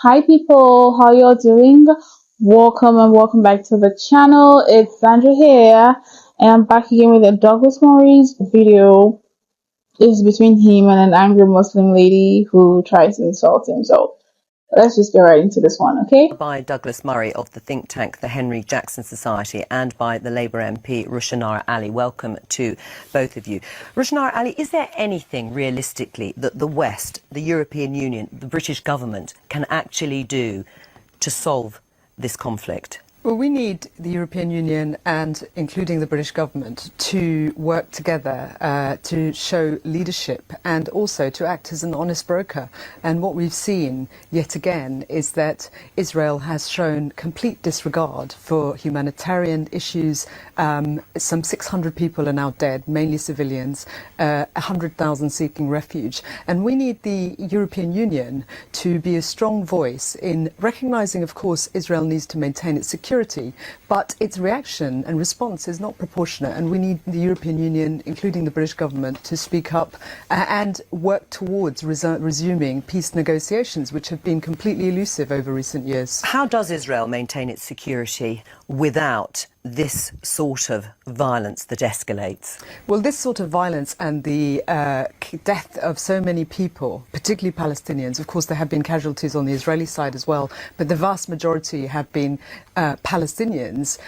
Hi people, how y'all doing? Welcome and welcome back to the channel. It's Sandra here and I'm back again with a Douglas Murray's video. It's between him and an angry Muslim lady who tries to insult him. So let's just get right into this one, okay? By Douglas Murray of the think tank, the Henry Jackson Society, and by the Labour MP, Rushanara Ali. Welcome to both of you. Rushanara Ali, is there anything realistically that the West, the European Union, the British government can actually do to solve this conflict? Well, we need the European Union and including the British government to work together to show leadership and also to act as an honest broker. And what we've seen yet again is that Israel has shown complete disregard for humanitarian issues. Some 600 people are now dead, mainly civilians, 100,000 seeking refuge. And we need the European Union to be a strong voice in recognising, of course, Israel needs to maintain its security, but its reaction and response is not proportionate, and we need the European Union, including the British government, to speak up and work towards resuming peace negotiations, which have been completely elusive over recent years. How does Israel maintain its security without this sort of violence that escalates? Well, this sort of violence and the death of so many people, particularly Palestinians, of course there have been casualties on the Israeli side as well, but the vast majority have been Palestinians,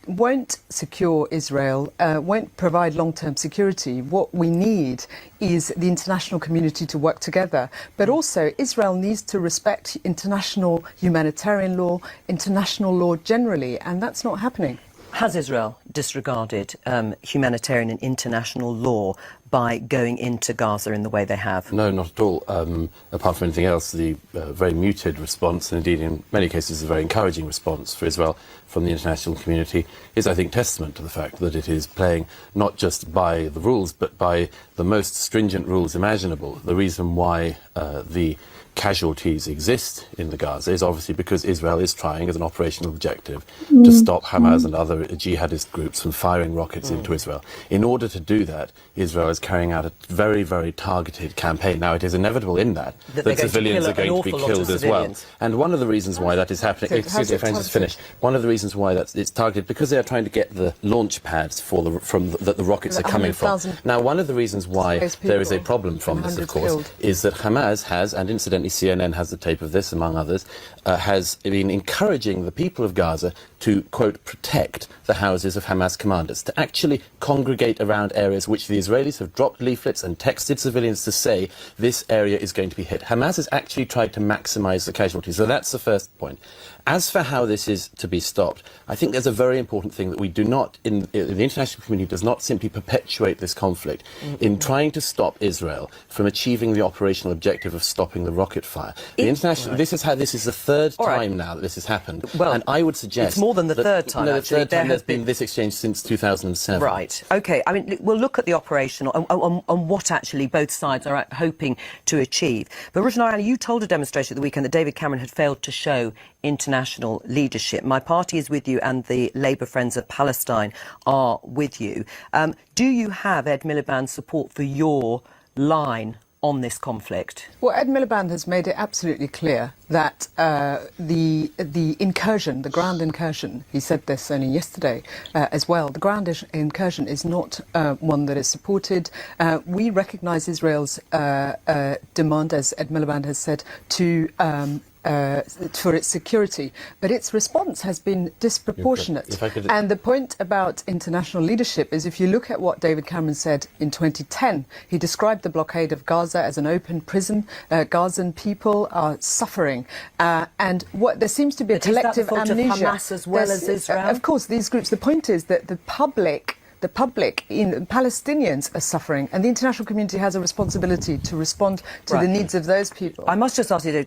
won't secure Israel, won't provide long-term security. What we need is the international community to work together. But also Israel needs to respect international humanitarian law, international law generally, and that's not happening. Has Israel disregarded humanitarian and international law by going into Gaza in the way they have? No, not at all. Apart from anything else, the very muted response, and indeed in many cases a very encouraging response for Israel from the international community, is, I think, testament to the fact that it is playing not just by the rules, but by the most stringent rules imaginable. The reason why the casualties exist in the Gaza is obviously because Israel is trying as an operational objective to stop Hamas and other jihadist groups from firing rockets into Israel. In order to do that, Israel is carrying out a very, very targeted campaign. Now, it is inevitable in that civilians are going to be killed as well. And one of the reasons why that is happening, excuse me if I just finish, one of the reasons why it's targeted, because they are trying to get the launch pads for that the rockets are coming from. Now, one of the reasons why there is a problem from this, of course, is that Hamas has, and incidentally CNN has the tape of this, among others, has been encouraging the people of Gaza to, quote, protect the houses of Hamas commanders, to actually congregate around areas which the Israelis have dropped leaflets and texted civilians to say this area is going to be hit. Hamas has actually tried to maximize the casualties. So that's the first point. As for how this is to be stopped, I think there's a very important thing that we do not, the international community does not simply perpetuate this conflict in trying to stop Israel from achieving the operational objective of stopping the rocket fire. The international, this is the third time now that this has happened, well, and I would suggest it's more than the third time. No, the actually. third time there's been this exchange since 2007. Right. Okay. I mean, we'll look at the operational and what actually both sides are hoping to achieve. But Rushanara Ali, you told a demonstration at the weekend that David Cameron had failed to show international leadership. My party is with you, and the Labour Friends of Palestine are with you. Do you have Ed Miliband's support for your line on this conflict? Well, Ed Miliband has made it absolutely clear that the incursion, the ground incursion, he said this only yesterday as well, the ground incursion is not one that is supported. We recognise Israel's demand, as Ed Miliband has said, to for its security, but its response has been disproportionate. And the point about international leadership is, if you look at what David Cameron said in 2010, he described the blockade of Gaza as an open prison. Gazan people are suffering, and what there seems to be a collective amnesia. Is that the fault of Hamas as well as Israel? Of course, these groups. The point is that the public, Palestinians are suffering, and the international community has a responsibility to respond to the needs of those people. I must just ask you,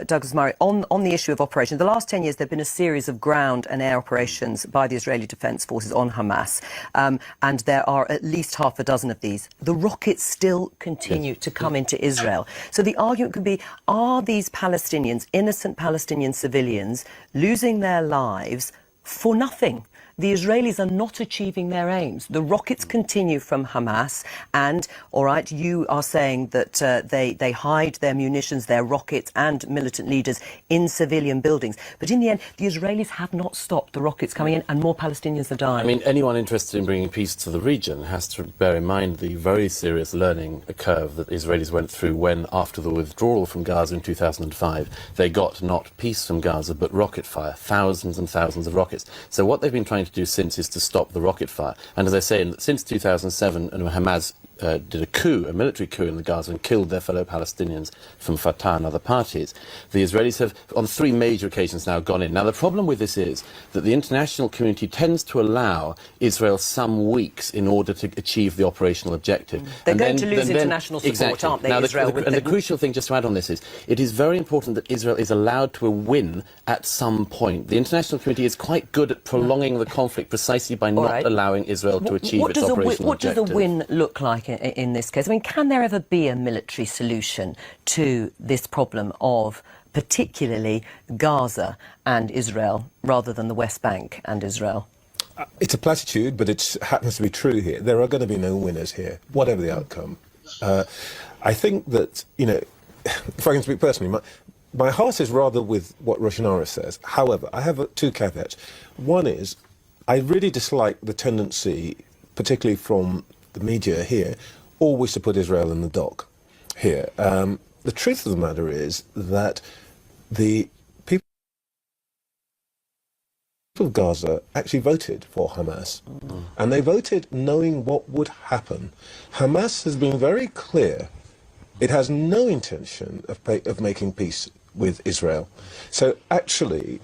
Douglas Murray, on the issue of operations. The last 10 years there have been a series of ground and air operations by the Israeli Defence Forces on Hamas, and there are at least half a dozen of these. The rockets still continue to come into Israel. So the argument could be, are these Palestinians, innocent Palestinian civilians, losing their lives for nothing? the Israelis are not achieving their aims. The rockets continue from Hamas, and, all right, you are saying that they hide their munitions, their rockets and militant leaders in civilian buildings. But in the end, the Israelis have not stopped the rockets coming in, and more Palestinians have died. I mean, anyone interested in bringing peace to the region has to bear in mind the very serious learning curve that Israelis went through when, after the withdrawal from Gaza in 2005, they got not peace from Gaza, but rocket fire, thousands and thousands of rockets. So what they've been trying to do since is to stop the rocket fire. And as I say, since 2007, Hamas did a coup, a military coup in the Gaza and killed their fellow Palestinians from Fatah and other parties. The Israelis have, on 3 major occasions now, gone in. Now, the problem with this is that the international community tends to allow Israel some weeks in order to achieve the operational objective. They're going to lose international support, exactly. aren't they, now, Israel? The crucial thing, just to add on this, is it is very important that Israel is allowed to win at some point. The international community is quite good at prolonging the conflict precisely by not allowing Israel to achieve its operational objective. What does a win look like in this case? I mean, can there ever be a military solution to this problem of particularly Gaza and Israel rather than the West Bank and Israel? It's a platitude, but it happens to be true here. There are going to be no winners here, whatever the outcome. I think that, if I can speak personally, my heart is rather with what Roshanara says. However, I have 2 caveats. One is, I really dislike the tendency, particularly from the media here, always to put Israel in the dock here. The truth of the matter is that the people of Gaza actually voted for Hamas. And they voted knowing what would happen. Hamas has been very clear. It has no intention of making peace with Israel. So actually,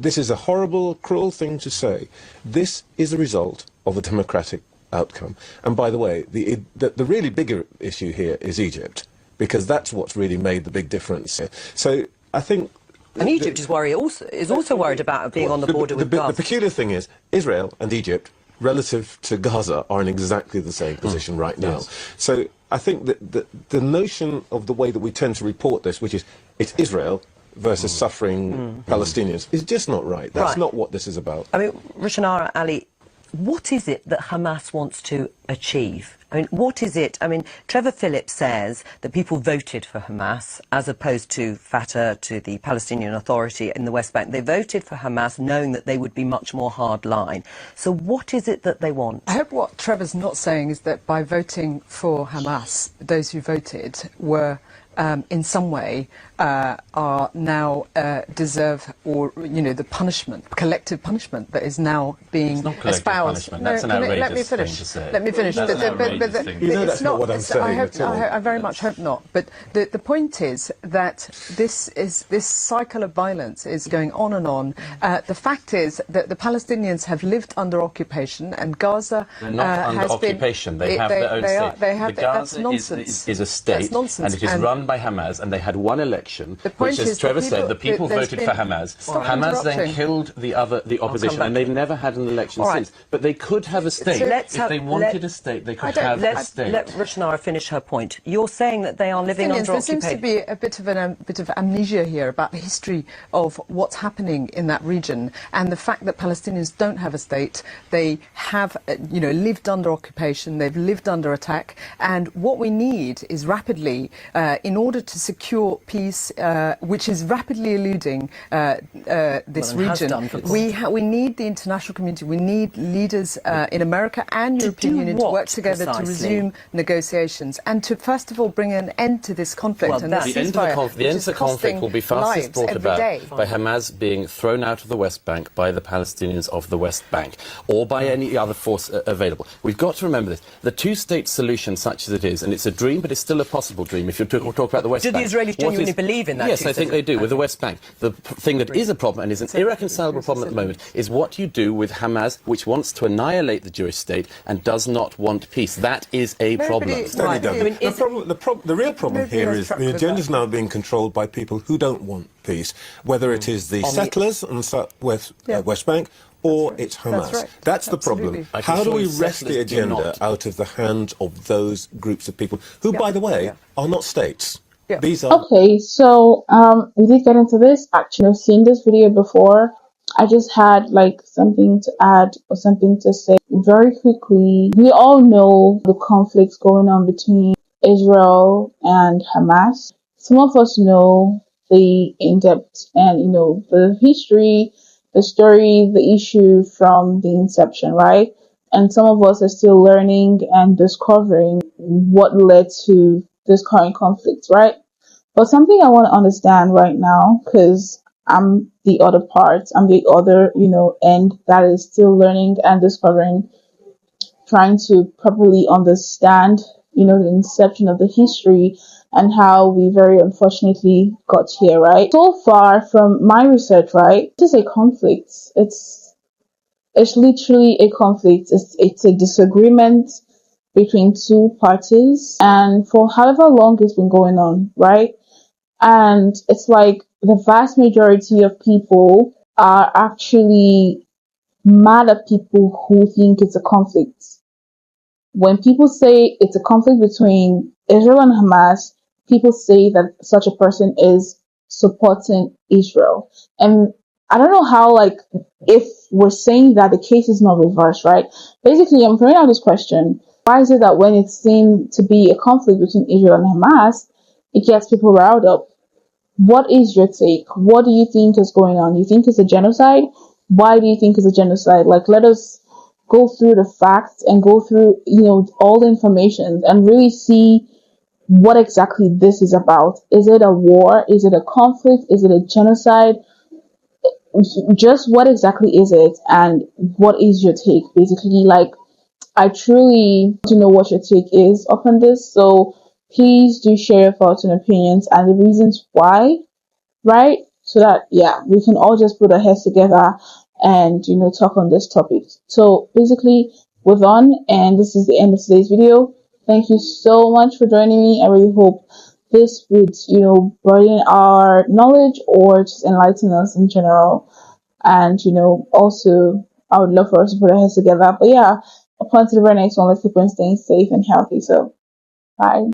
this is a horrible, cruel thing to say. This is a result of a democratic outcome. And by the way, the really bigger issue here is Egypt, because that's what's really made the big difference. So I think... And Egypt is also worried about being on the border with Gaza. The peculiar thing is, Israel and Egypt, relative to Gaza, are in exactly the same position right now. Yes. So I think that the notion of the way that we tend to report this, which is it's Israel versus suffering Palestinians, is just not right. That's not what this is about. I mean, Roshanara Ali, what is it that Hamas wants to achieve? I mean, what is it? I mean, Trevor Phillips says that people voted for Hamas as opposed to Fatah, to the Palestinian Authority in the West Bank. They voted for Hamas knowing that they would be much more hard line. So what is it that they want? I hope what Trevor's not saying is that by voting for Hamas, those who voted were in some way are now deserve, or the punishment, collective punishment that is now being espoused. That's an outrageous thing to say. Let me finish. That's not what I'm saying at all. I very much hope not. But the point is that this cycle of violence is going on and on. The fact is that the Palestinians have lived under occupation, and Gaza They're not under has occupation. been. They have their own state. They have, Gaza that's nonsense. is a state, that's nonsense. and it is run by Hamas, and they had one election, which, as Trevor said, the people voted for Hamas. Hamas then killed the opposition, and they've never had an election since. But they could have a state. If they wanted a state, they could have a state. Let Roshanara finish her point. You're saying that they are living under occupation. There seems to be a bit of amnesia here about the history of what's happening in that region, and the fact that Palestinians don't have a state. They have, lived under occupation. They've lived under attack, and what we need is rapidly, in order to secure peace, which is rapidly eluding this region. We need the international community. We need leaders in America and European Union to work together to resume negotiations and to first of all bring an end to this conflict. Well, and the end of the conflict will be fastest brought about by Hamas being thrown out of the West Bank by the Palestinians of the West Bank, or by any other force available. We've got to remember this: the two-state solution, such as it is, and it's a dream, but it's still a possible dream. If you talk about the West Bank, do the Israelis genuinely believe in that? Yes, I think they do. With the West Bank, the thing that is a problem and is an irreconcilable problem at the moment is what you do with Hamas, which wants to annihilate the Jewish state and does not want peace. That is a problem. The real problem here is the agenda is now being controlled by people who don't want peace, whether it is the settlers on the West Bank or it's Hamas. That's the problem. How do we wrest the agenda out of the hands of those groups of people who, by the way, are not states? These are... Okay, so we did get into this. Actually, I've seen this video before. I just had like something to add or something to say very quickly. We all know the conflicts going on between Israel and Hamas. Some of us know the in-depth and the history, the story, the issue from the inception, right? And some of us are still learning and discovering what led to this current conflict, right? But something I want to understand right now, because I'm the other part, I'm the other, end that is still learning and discovering, trying to properly understand, the inception of the history and how we very unfortunately got here, right? So far from my research, right, this is a conflict. It's literally a conflict. It's a disagreement between two parties, and for however long it's been going on, right? And it's like the vast majority of people are actually mad at people who think it's a conflict. When people say it's a conflict between Israel and Hamas, people say that such a person is supporting Israel. And I don't know how, like, if we're saying that the case is not reversed, right? Basically, I'm throwing out this question. Why is it that when it's seen to be a conflict between Israel and Hamas, it gets people riled up? What is your take? What do you think is going on? Do you think it's a genocide? Why do you think it's a genocide? Like, let us go through the facts and go through, all the information and really see what exactly this is about. Is it a war? Is it a conflict? Is it a genocide? Just what exactly is it? And what is your take? Basically, like, I truly want to know what your take is upon this. So please do share your thoughts and opinions and the reasons why, right? So that, yeah, we can all just put our heads together and, talk on this topic. So basically, we're done, and this is the end of today's video. Thank you so much for joining me. I really hope this would, broaden our knowledge or just enlighten us in general. And, also, I would love for us to put our heads together. But yeah, upon to the very next one, let's keep on staying safe and healthy. So, bye.